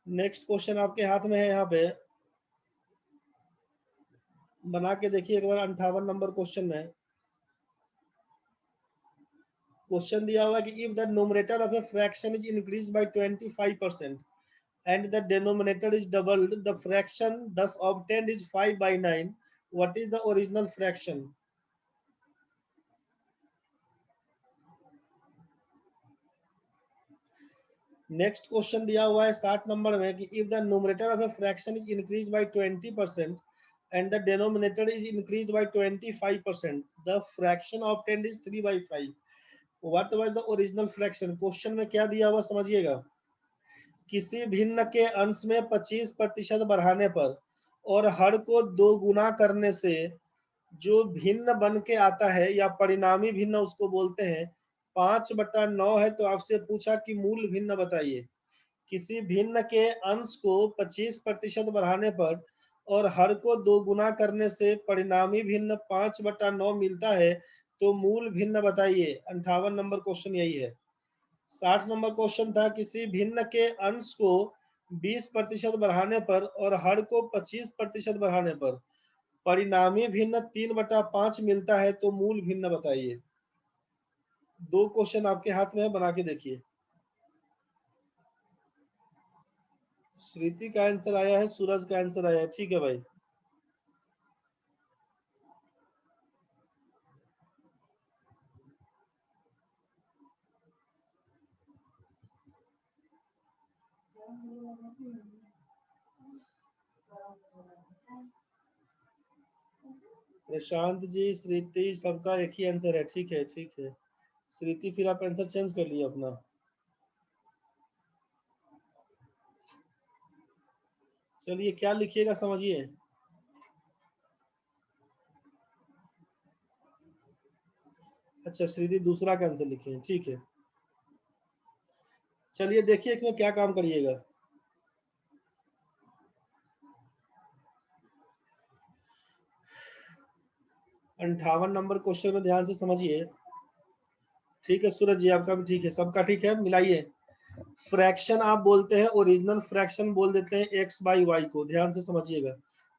Next question आपके हाथ में है, यहाँ पे बना के देखिए एक बार। 58 नंबर क्वेश्चन में क्वेश्चन दिया हुआ है कि if the numerator of a fraction is increase by 25% and the denominator is doubled, the fraction thus obtained is 5/9. What is the original fraction? Next question दिया हुआ है 60 नंबर में कि if the numerator of a fraction is increase by 20% and the denominator is increased by 25%, the fraction obtained is 3/5. What was the original fraction? Question में क्या दिया हुआ समझिएगा। किसी भिन्न के अंश में 25% बढ़ाने पर और हर को 2 गुना करने से जो भिन्न बन के आता है या परिणामी भिन्न उसको बोलते हैं 5/9 है। तो आपसे पूछा कि मूल भिन्न बताइए। किसी भिन्न के अंश को 25% बढ़ाने पर और हर को 2 गुना करने से परिणामी भिन्न 5/9 मिलता है, तो मूल भिन्न बताइए। 58 नंबर क्वेश्चन यही है। 60 नंबर क्वेश्चन था किसी भिन्न के अंश को 20% बढ़ाने पर और हर को 25% बढ़ाने पर परिणामी भिन्न 3/5 मिलता है, तो मूल भिन्न बताइए। 2 क्वेश्चन आपके हाथ में है, बना के देखिए। श्रुति का आंसर आया है, सूरज का आंसर आया है। ठीक है भाई। प्रशांत जी, श्रुति, सबका एक ही आंसर है। ठीक है, ठीक है। श्रुति, फिर आप आंसर चेंज कर लिए अपना। चलिए, क्या लिखिएगा समझिए। अच्छा, श्रुति दूसरा का आंसर लिखे हैं। ठीक है, चलिए देखिए इसमें क्या काम करिएगा। अंठावन नंबर क्वेश्चन में ध्यान से समझिए। ठीक है सूरज जी, आपका भी ठीक है, सबका ठीक है। मिलाइए। फ्रैक्शन आप बोलते हैं, ओरिजिनल फ्रैक्शन बोल देते हैं एक्स बाई वाई को। ध्यान से समझिएगा,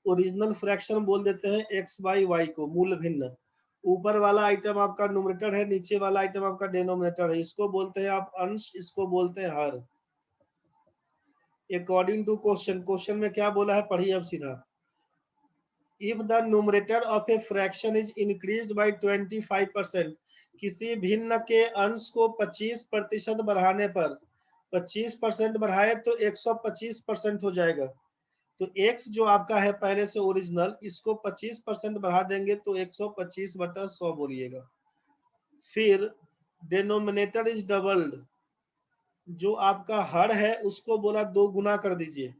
ओरिजिनल फ्रैक्शन बोल देते हैं एक्स बाई वाई को, मूल भिन्न। ऊपर वाला आइटम आपका न्यूमरेटर है, नीचे वाला आइटम आपका डिनोमिनेटर है। इसको बोलते हैं आप अंश, इसको बोलते हैं हर। अकॉर्डिंग टू क्वेश्चन, क्वेश्चन में क्या बोला है पढ़िए अब सीधा। If the numerator of a fraction is increased by 25%, किसी भिन्न के अंश को 25% बढ़ाने पर, 25% बढ़ाए तो 125% हो जाएगा। तो x जो आपका है पहले से ओरिजिनल, इसको 25% बढ़ा देंगे तो 125/100 बोलिएगा। फिर डिनोमिनेटर इज डबल्ड, जो आपका हर है उसको बोला 2 गुना कर दीजिए।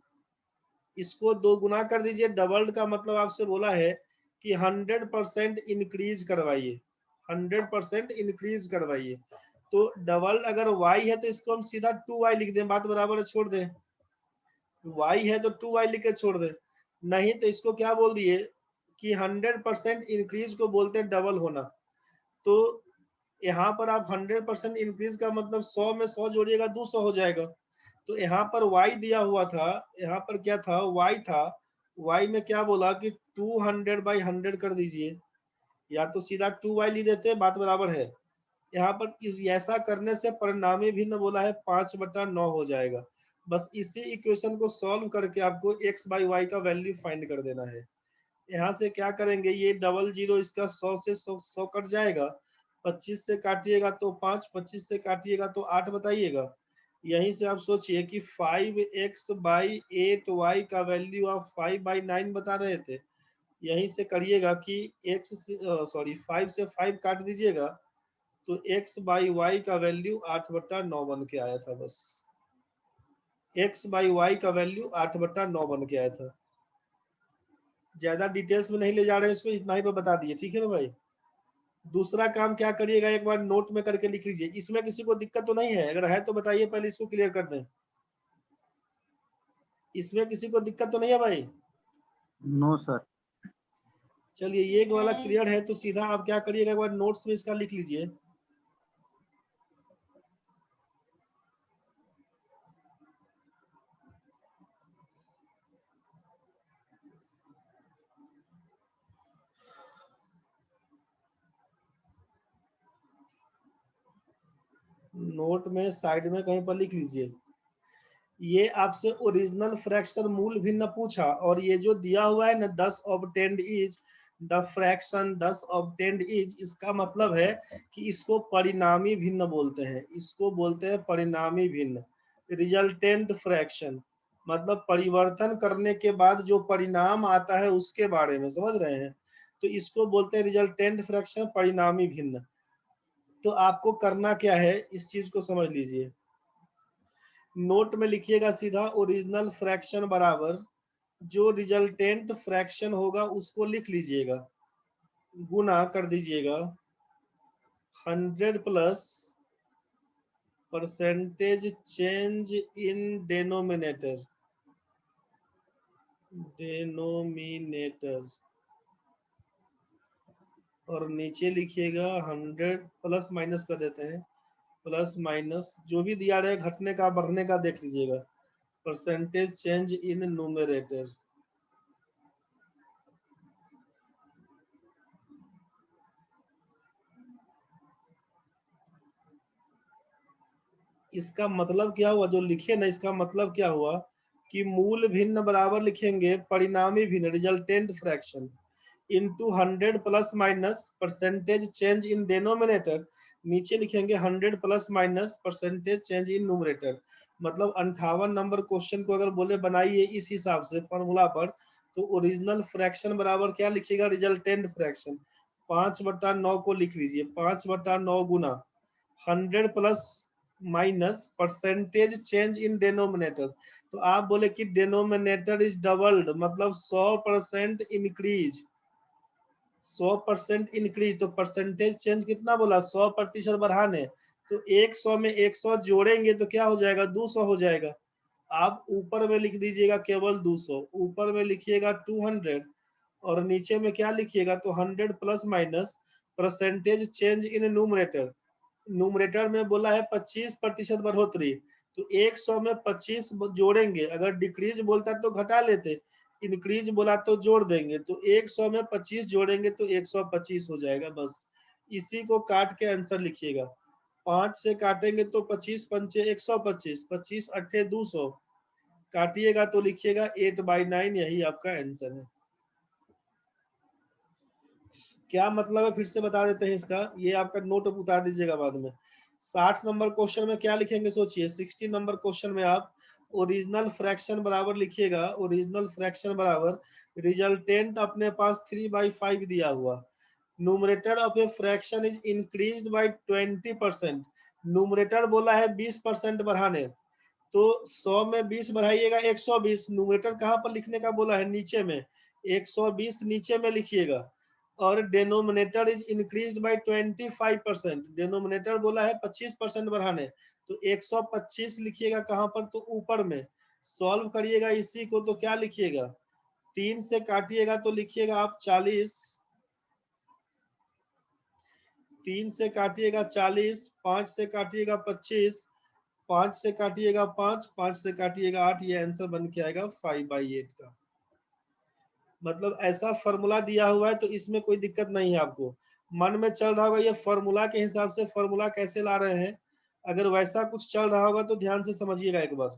इसको 2 गुना कर दीजिए। डबल्ड का मतलब आपसे बोला है कि 100% इंक्रीज करवाइए, 100% इंक्रीज करवाइए। तो डबल अगर y है तो इसको हम सीधा 2y लिख दें, बात बराबर है, छोड़ दें। y है तो 2y लिख के छोड़ दें। नहीं तो इसको क्या बोल दिए कि 100% इंक्रीज को बोलते हैं डबल होना। तो यहाँ पर आप 100% इंक्रीज का मतलब 100 में 100 जोड़िएगा 200 हो जाएगा। तो यहाँ पर y दिया हुआ था, यहाँ पर क्या था, y था। y में क्या बोला कि 200/100 कर दीजिए, या तो सीधा 2y ली देते, बात बराबर है। यहाँ पर इस ऐसा करने से परिणामी भिन्न बोला है 5/9 हो जाएगा। बस इसी इक्वेशन को सॉल्व करके आपको x बाई वाई का वैल्यू फाइंड कर देना है। यहाँ से क्या करेंगे, ये डबल जीरो इसका 100 से 100 कट जाएगा। 25 से काटिएगा तो 5, 25 से काटिएगा तो 8 बताइएगा। यहीं से आप सोचिए कि 5x/8y का वैल्यू आप 5/9 बता रहे थे। यहीं से करिएगा कि सॉरी 5 से 5 काट दीजिएगा तो x/y का वैल्यू 8/9 बन के आया था। बस x/y का वैल्यू 8/9 बन के आया था। ज्यादा डिटेल्स में नहीं ले जा रहे हैं इसको, इतना ही पर बता दिए। ठीक है ना भाई। दूसरा काम क्या करिएगा, एक बार नोट में करके लिख लीजिए। इसमें किसी को दिक्कत तो नहीं है? अगर है तो बताइए, पहले इसको क्लियर कर दें। इसमें किसी को दिक्कत तो नहीं है भाई? No sir. चलिए, ये वाला क्लियर है तो सीधा आप क्या करिएगा, एक बार नोट्स में इसका लिख लीजिए। नोट में साइड में कहीं पर लिख लीजिए। ये आपसे ओरिजिनल फ्रैक्शन मूल भिन्न पूछा, और ये जो दिया हुआ है ना 10 obtained is the fraction 10 obtained is, इसका मतलब है कि इसको परिणामी भिन्न बोलते हैं, इसको बोलते हैं परिणामी भिन्न। रिजल्टेंट फ्रैक्शन मतलब परिवर्तन करने के बाद जो परिणाम आता है उसके बारे में, समझ रहे हैं? तो इसको बोलते हैं रिजल्टेंट फ्रैक्शन, परिणामी भिन्न। तो आपको करना क्या है, इस चीज को समझ लीजिए। नोट में लिखिएगा सीधा ओरिजिनल फ्रैक्शन बराबर जो रिजल्टेंट फ्रैक्शन होगा उसको लिख लीजिएगा, गुना कर दीजिएगा 100 plus percentage change in denominator, और नीचे लिखिएगा 100 प्लस माइनस कर देते हैं, प्लस माइनस जो भी दिया रहे घटने का बढ़ने का देख लीजिएगा, परसेंटेज चेंज इन न्यूमरेटर। इसका मतलब क्या हुआ, जो लिखे ना इसका मतलब क्या हुआ कि मूल भिन्न बराबर लिखेंगे परिणामी भिन्न, resultant fraction, into 100 plus minus percentage change in denominator, नीचे लिखेंगे 100 plus minus percentage change in numerator. मतलब 58 नंबर क्वेश्चन को अगर बोले बनाइए इस हिसाब से फॉर्मूला पर, तो ओरिजिनल फ्रैक्शन बराबर क्या लिखिएगा, रिजल्टेंट फ्रैक्शन 5/9 को लिख लीजिए, 5/9 गुना 100 plus minus percentage change in denominator. तो आप बोले कि डेनोमिनेटर इज डबल्ड, मतलब 100% इंक्रीज, 100% इंक्रीज। तो परसेंटेज चेंज कितना बोला, 100% बढ़ाने। तो 100 में 100 जोड़ेंगे तो क्या हो जाएगा, 200 हो जाएगा। आप ऊपर में लिख दीजिएगा केवल 200, ऊपर में लिखिएगा 200, और नीचे में क्या लिखिएगा, तो 100 plus minus percentage change in numerator. Numerator में बोला है 25% बढ़ोतरी, तो 100 में 25 जोड़ेंगे, अगर डिक्रीज बोलता तो घटा लेते, इंक्रीज बोला तो जोड़ देंगे, तो 100 में 25 जोड़ेंगे तो 125 हो जाएगा। बस इसी को काट के आंसर लिखिएगा। 5 से काटेंगे तो 25 पंचे 125, 25 अट्ठे 200, काटिएगा तो लिखिएगा 8/9, यही आपका आंसर है। क्या मतलब है फिर से बता देते हैं इसका, ये आपका नोट उतार दीजिएगा बाद में। 60 नंबर क्वेश्चन में क्या लिखेंगे सोचिए, 60 नंबर क्वेश्चन में आप ओरिजिनल फ्रैक्शन बराबर लिखिएगा, ओरिजिनल फ्रैक्शन बराबर रिजल्टेंट अपने पास 3/5 दिया हुआ, numerator of a fraction is increased by 20%, numerator बोला है 20% बढ़ाने, तो 100 में 20 बढ़ाइएगा 120, न्यूमरेटर कहाँ पर लिखने का बोला है, नीचे में 120 नीचे में लिखिएगा, और denominator is increased by 25%, denominator बोला है 25% बढ़ाने, तो 125 लिखिएगा कहाँ पर, तो ऊपर में। सॉल्व करिएगा इसी को तो क्या लिखिएगा, 3 से काटिएगा तो लिखिएगा आप 40, 3 से काटिएगा 40, 5 से काटिएगा 25, 5 से काटिएगा 5, 5 से काटिएगा 8, ये आंसर बन के आएगा 5/8 का। मतलब ऐसा फॉर्मूला दिया हुआ है तो इसमें कोई दिक्कत नहीं है आपको, मन में चल रहा होगा ये फॉर्मूला के हिसाब से फॉर्मूला कैसे ला रहे हैं, अगर वैसा कुछ चल रहा होगा तो ध्यान से समझिएगा एक बार।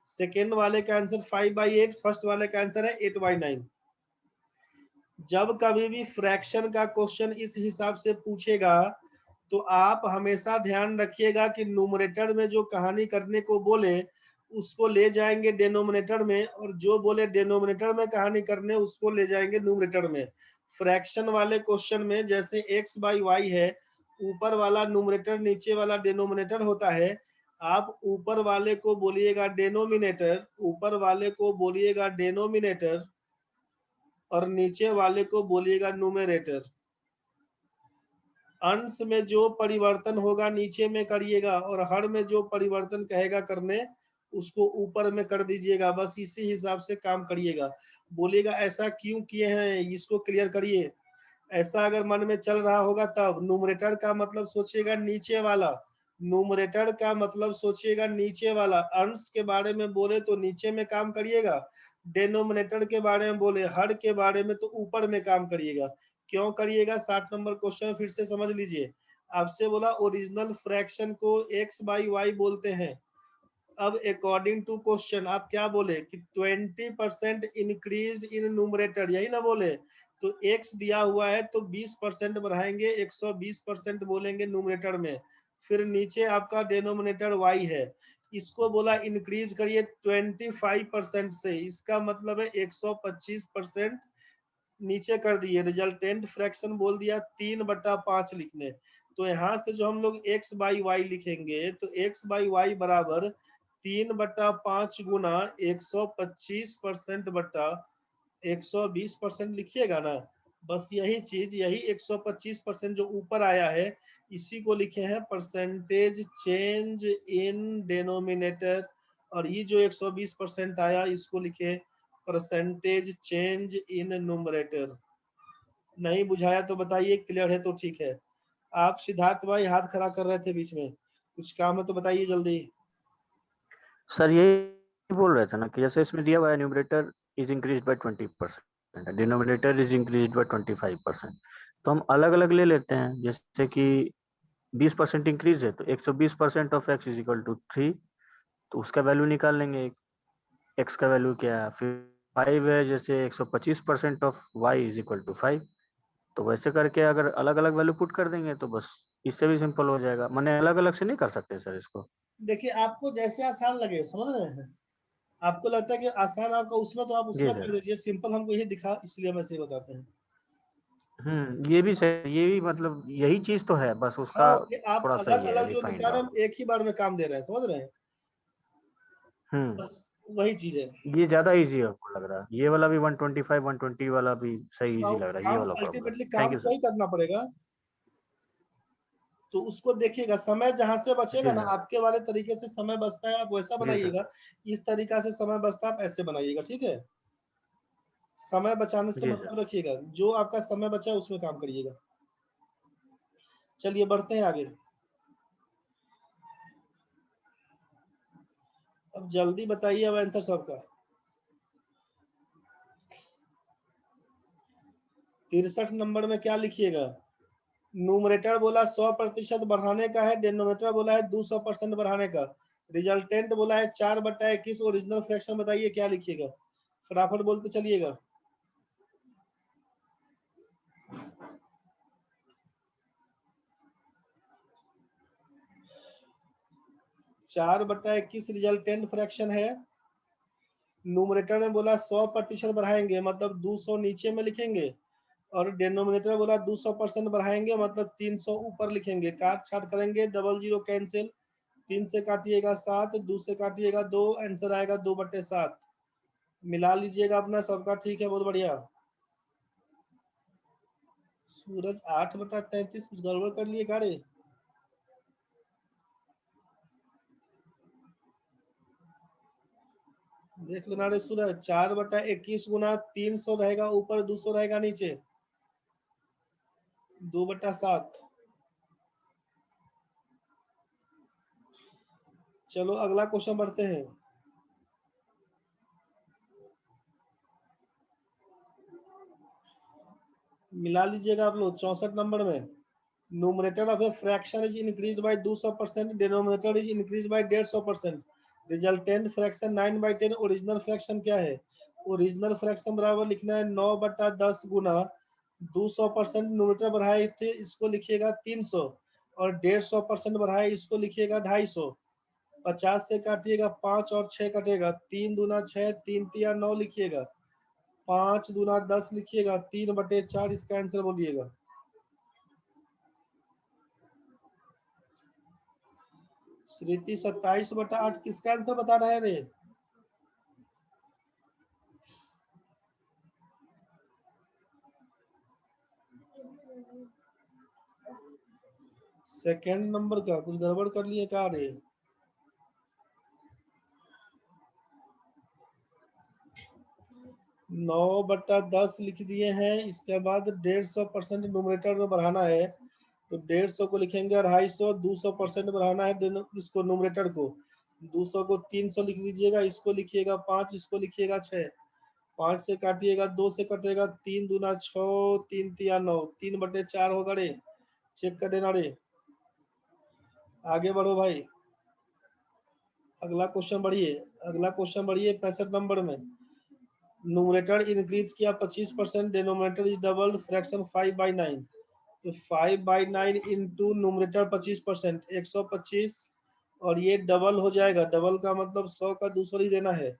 सेकेंड वाले का आंसर 5/8, फर्स्ट वाले का आंसर है 8/9। जब कभी भी फ्रैक्शन का क्वेश्चन इस हिसाब से पूछेगा तो आप हमेशा ध्यान रखिएगा कि न्यूमरेटर में जो कहानी करने को बोले उसको ले जाएंगे डेनोमिनेटर में, और जो बोले डेनोमिनेटर में कहानी करने उसको ले जाएंगे न्यूमरेटर में। फ्रैक्शन वाले क्वेश्चन में जैसे x/y है, ऊपर वाला न्यूमरेटर नीचे वाला डेनोमिनेटर होता है, आप ऊपर वाले को बोलिएगा डेनोमिनेटर, ऊपर वाले को बोलिएगा डेनोमिनेटर, और नीचे वाले को बोलिएगा न्यूमरेटर। अंश में जो परिवर्तन होगा नीचे में करिएगा, और हर में जो परिवर्तन कहेगा करने उसको ऊपर में कर दीजिएगा, बस इसी हिसाब से काम करिएगा। बोलिएगा ऐसा क्यों किए हैं, इसको क्लियर करिए। ऐसा अगर मन में चल रहा होगा तब न्यूमरेटर का मतलब सोचिएगा नीचे वाला, न्यूमरेटर का मतलब सोचिएगा नीचे वाला, अंश के बारे में बोले तो नीचे में काम करिएगा, डेनोमिनेटर के बारे में बोले हर के बारे में तो ऊपर में काम करिएगा। क्यों करिएगा, 60 नंबर क्वेश्चन फिर से समझ लीजिए। आपसे बोला ओरिजिनल फ्रैक्शन को x बाई वाई बोलते हैं। अब अकॉर्डिंग टू क्वेश्चन आप क्या बोले कि 20% इंक्रीज इन न्यूमरेटर, यही ना बोले। तो x दिया हुआ है तो 20% बढ़ाएंगे, 120% बोलेंगे न्यूमरेटर में। फिर नीचे आपका डेनोमिनेटर y है, इसको बोला इंक्रीज करिए 25% से, इसका मतलब है 125% नीचे कर दिए। रिजल्टेंट फ्रैक्शन बोल दिया 3/5 लिखने। तो यहाँ से जो हम लोग x बाई वाई लिखेंगे तो x बाई वाई बराबर 3/5 गुना 125% बटा 120% लिखिएगा ना। बस यही चीज, यही 125% जो ऊपर आया है इसी को लिखे हैं परसेंटेज चेंज इन डेनोमिनेटर, और ये जो 120% आया इसको लिखे परसेंटेज चेंज इन न्यूमरेटर। नहीं बुझाया तो बताइए, क्लियर है तो ठीक है। आप सिद्धार्थ भाई हाथ खड़ा कर रहे थे बीच में, कुछ काम है तो बताइए जल्दी। सर यही बोल रहे थे ना कि जैसे इसमें दिया हुआ है numerator is increase by 20%, denominator is increase by 25%, तो हम अलग अलग ले लेते हैं। जैसे कि 20% इंक्रीज है तो 120% of X is equal to 3, तो उसका वैल्यू निकाल लेंगे। एक्स का वैल्यू क्या है, फिर 5 है, जैसे 125% of Y is equal to 5। तो वैसे करके अगर अलग अलग वैल्यू पुट कर देंगे तो बस इससे भी सिंपल हो जाएगा। मैंने अलग अलग से नहीं कर सकते सर इसको। देखिए आपको जैसे आसान लगे, समझ रहे हैं। आपको लगता है कि आसान आपका उसमें, तो आप जी उसमें कर सर। दीजिए। सिंपल हमको यही दिखा इसलिए हम ऐसे बताते हैं। ये भी सही, ये भी मतलब यही चीज तो है, बस उसका हाँ, कि आप थोड़ा सा अलग ये है अलग जो रिफाइंड निकाल रहे हैं, वाला। हम एक ही बार में काम दे रहे हैं, समझ रहे हैं। हम्म बस वही चीज है। ये ज्यादा इजी आपको लग रहा है, ये वाला भी 125 120 वाला भी सही इजी हाँ, लग रहा है, ये काम वाला फॉर्मूला। अल्टीमेटली थैंक काम यू को सर। ही करना पड़ेगा। तो उसको देखिएगा, समय जहां से बचेगा जी ना, सर। आपके वाले तरीके से समय बचता है आप वैसा जी सर। बनाइएगा। इस तरीका से समय बचता है आप ऐसे बनाइएगा, ठीक है। समय बचाने से जी सर। मतलब रखिएगा, जो आपका समय बचा है उसमें काम करिएगा। चलिए बढ़ते हैं आगे। अब जल्दी बताइए अब आंसर सबका। 63 नंबर में क्या लिखिएगा। न्यूमरेटर बोला 100% बढ़ाने का है, डेनोमिनेटर बोला है 200% बढ़ाने का। रिजल्टेंट बोला है 4/21। ओरिजिनल फ्रैक्शन बताइए क्या लिखिएगा, फटाफट बोलते चलिएगा। 4/21 रिजल्टेंट फ्रैक्शन है। न्यूमरेटर में बोला 100% बढ़ाएंगे मतलब 200 नीचे में लिखेंगे, और डिनोमिनेटर बोला 200% बढ़ाएंगे मतलब 300 ऊपर लिखेंगे। काट छाट करेंगे, डबल जीरो कैंसिल, 3 से काटिएगा 7, 2 से काटिएगा 2, आंसर आएगा 2/7। मिला लीजिएगा अपना, सबका ठीक है, बहुत बढ़िया। सूरज 8/33, कुछ गड़बड़ कर लिए गाड़े। देख लेना रे सूरज, 4/21 गुना 300 रहेगा ऊपर, 200 रहेगा नीचे, 2/7। चलो अगला क्वेश्चन बढ़ते हैं। मिला लीजिएगा आप लोग 64 नंबर में। Numerator of a fraction is increase by 200%, denominator is increase by 150%। Resultant fraction 9/10। Original fraction क्या है। ओरिजिनल फ्रैक्शन बराबर लिखना है 9/10 गुना 200%। न्यूमरेटर बढ़ाए थे इसको लिखिएगा 300, और 150% बढ़ाए इसको लिखिएगा 250। 50 से काटिएगा 5 और 6 कटेगा, 3 दूना 6, 3 तिया 9 लिखिएगा, 5 दूना 10 लिखिएगा, 3/4 इसका आंसर बोलिएगा। श्रुति 27/8 किसका आंसर बता रहे हैं रे। सेकेंड नंबर का कुछ गड़बड़ कर लिए क्या रे। 9/10 लिख दिए हैं, इसके बाद 150% न्यूमरेटर में बढ़ाना है, तो 150 को लिखेंगे 250। 200% बढ़ाना है इसको न्यूमरेटर को, 200 को 300 लिख दीजिएगा, इसको लिखिएगा 5, इसको लिखिएगा 6। 5 से काटिएगा 2 से कटेगा, 3 दूना 6, 3 तिया 9, 3/4 होगा रे। चेक कर देना रे। आगे बढ़ो भाई, अगला क्वेश्चन बढ़िए, अगला क्वेश्चन बढ़िए 65 नंबर में। न्यूमरेटर इंक्रीज किया 25%, डिनोमिनेटर इज डबल, फ्रैक्शन 5/9। तो 5/9 इंटू न्यूमरेटर 25%, 125, और ये डबल हो जाएगा। डबल का मतलब 100 का 200 ही देना है।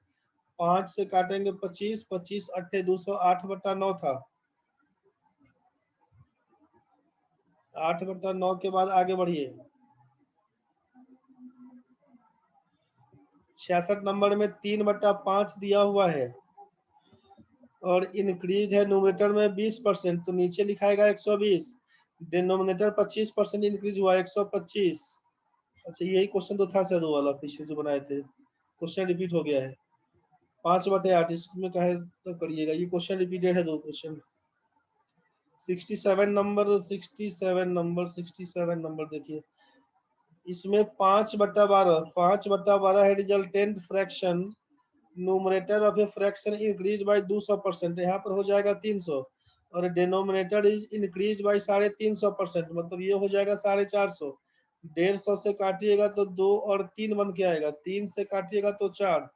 5 से काटेंगे 25, 25 अट्ठे 200, 8/9 था। 8/9 के बाद आगे बढ़िए। 66 नंबर में 3/5 दिया हुआ है और इंक्रीज है न्यूमरेटर में 20%, तो नीचे लिखाएगा 120। डिनोमिनेटर 25% इंक्रीज हुआ 125। अच्छा यही क्वेश्चन तो था शायद वो वाला पिछले जो बनाए थे, क्वेश्चन रिपीट हो गया है। 5/8 इसमें कहे तो करिएगा, ये क्वेश्चन रिपीटेड है, दो क्वेश्चन। 67 नंबर, 67 नंबर देखिए, इसमें 5/12, 5/12 है resultant fraction. Numerator of a fraction increase by 200%, यहाँ पर हो जाएगा 300, और डिनोमिनेटर इज इंक्रीज बाय 350%, मतलब ये हो जाएगा 450। 150 से काटिएगा तो 2 और 3 बन के आएगा, 3 से काटिएगा तो 4,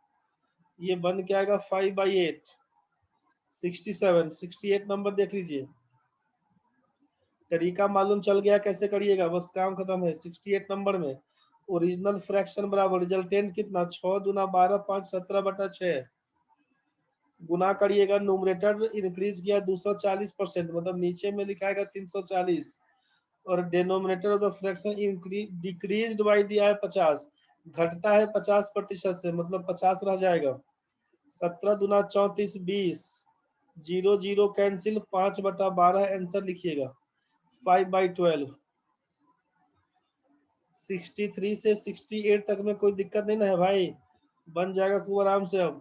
ये बन के आएगा 5/8। 68 नंबर देख लीजिए, तरीका मालूम चल गया कैसे करिएगा, बस काम खत्म है। 68 नंबर में ओरिजिनल फ्रैक्शन बराबर रिजल्टेंट कितना, 6 दूना 12, 5 17/6, गुना करिएगा। न्यूमरेटर इंक्रीज किया 240%, मतलब नीचे में लिखाएगा 340, और denominator of the fraction increase decreased bye दिया है 50, घटता है 50% से, मतलब 50 रह जाएगा। 17 दूना 34, 20, 0 0 कैंसिल, 5/12 आंसर लिखिएगा 5/12। 63 से 68 तक में कोई दिक्कत नहीं ना है भाई, बन जाएगा खूब आराम से। अब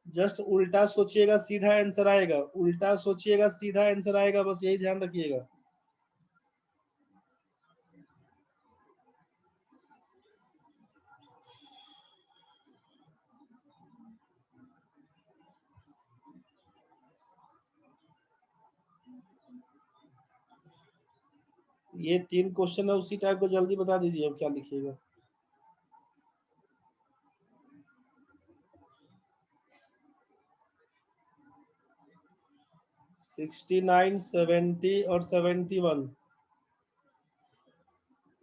जस्ट उल्टा सोचिएगा सीधा आंसर आएगा, उल्टा सोचिएगा सीधा आंसर आएगा, बस यही ध्यान रखिएगा। ये 3 क्वेश्चन है उसी टाइप को, जल्दी बता दीजिए अब क्या लिखिएगा। 69, 70 और 71।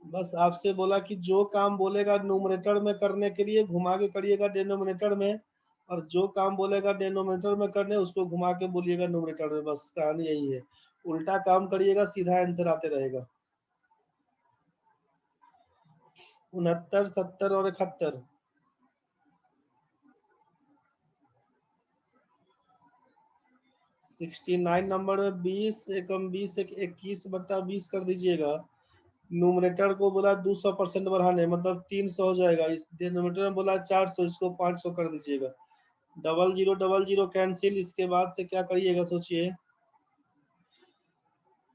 बस आपसे बोला कि जो काम बोलेगा न्यूमरेटर में करने के लिए घुमा के करिएगा डिनोमिनेटर में, और जो काम बोलेगा डिनोमिनेटर में करने उसको घुमा के बोलिएगा न्यूमरेटर में, बस कहानी यही है। उल्टा काम करिएगा सीधा आंसर आते रहेगा। 69, 70 और 71। 69 नंबर में 20 एकम 20 21/20 कर दीजिएगा। न्यूमरेटर को बोला 200% बढ़ाने, मतलब 300 हो जाएगा। इस डिनोमिनेटर में बोला 400, इसको 500 कर दीजिएगा। 00 कैंसिल, इसके बाद से क्या करिएगा सोचिए।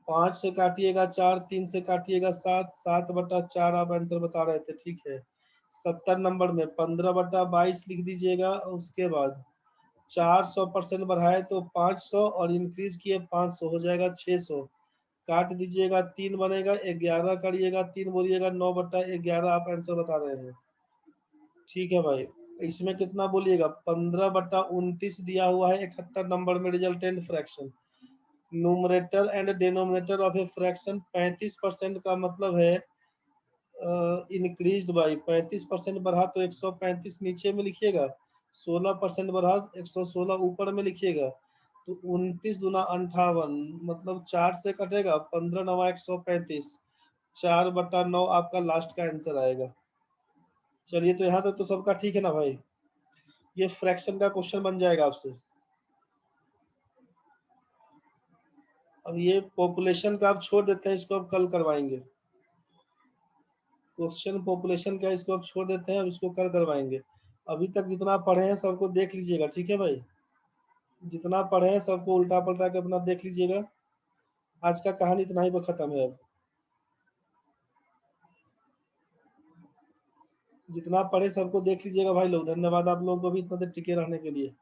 5 से काटिएगा 4, 3 से काटिएगा 7, 7/4 आप आंसर बता रहे थे, ठीक है। 70 नंबर में 15/22 लिख दीजिएगा, उसके बाद 400% बढ़ाए तो 500, और इंक्रीज किए 500, हो जाएगा 600। काट दीजिएगा 3 बनेगा, 11 करिएगा, 3 बोलिएगा 9/11 आप आंसर बता रहे हैं, ठीक है भाई। इसमें कितना बोलिएगा, 15/29 दिया हुआ है 71 नंबर में resultant fraction. Numerator and denominator of a fraction 35% का मतलब है इंक्रीज्ड बाई 35% बढ़ा तो 135 नीचे में लिखिएगा, 16% बढ़ा 116 ऊपर में लिखिएगा, तो 29 दूना 58, मतलब 4 से कटेगा, 15 9 135, 4/9 आपका लास्ट का आंसर आएगा। चलिए तो यहाँ तक तो सबका ठीक है ना भाई, ये फ्रैक्शन का क्वेश्चन बन जाएगा आपसे। अब ये पॉपुलेशन का आप छोड़ देते हैं, इसको अब कल करवाएंगे। क्वेश्चन पॉपुलेशन का इसको अब छोड़ देते हैं, अब इसको कल करवाएंगे। अभी तक जितना पढ़े हैं सबको देख लीजिएगा, ठीक है भाई। जितना पढ़े हैं सबको उल्टा पलटा के अपना देख लीजिएगा। आज का कहानी इतना ही पर खत्म है। अब जितना पढ़े सबको देख लीजिएगा भाई लोग। धन्यवाद आप लोगों को भी इतना देर टिके रहने के लिए।